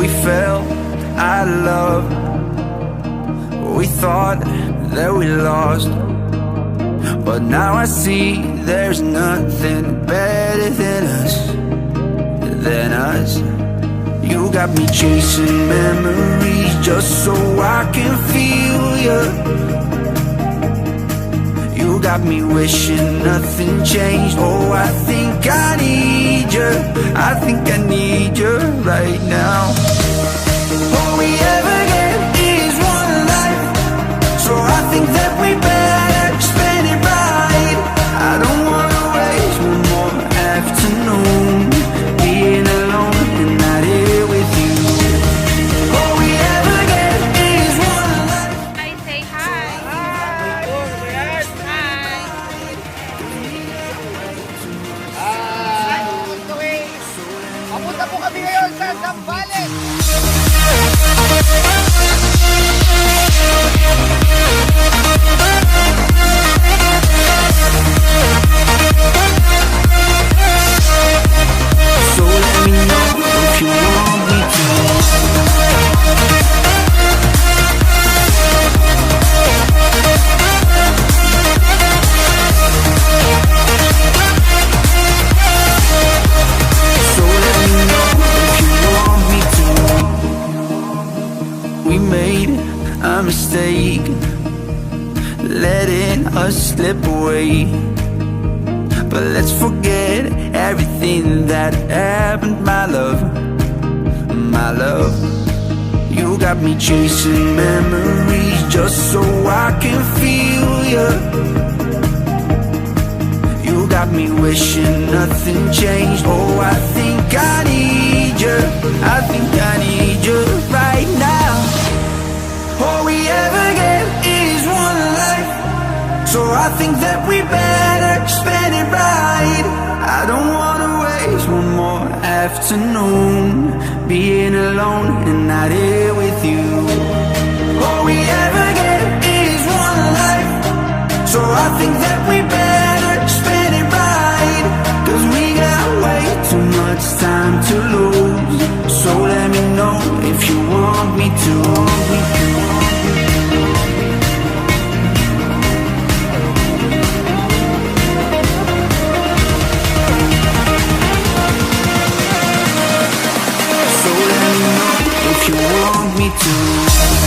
We fell out of love. We thought that we lost, but now I see there's nothing better than us, than us. You got me chasing memories just so I can feel you. You got me wishing nothing changed. Oh, I think I need you. I think I need you right now. All we ever get is one life, so I think that we better spend it right. I don't wanna waste one more afternoon being alone and not here with you. All we ever get is one life. I say hi. Hi. Okay. Papunta po kami ngayon sa Zambales. So let me know if you want me to. So let me know if you want me to. We made a mistake, letting us slip away. But let's forget everything that happened, my love, my love. You got me chasing memories just so I can feel you. You got me wishing nothing changed. Oh, I think I need you. I think I need you right now. All we ever get is one life, so I think that we better spend it right. I don't wanna waste one more afternoon being alone and not here with you. All we ever get is one life, so I think that we better spend it right. 'Cause we got way too much time to lose. So let me know if you want me to. If you want me to.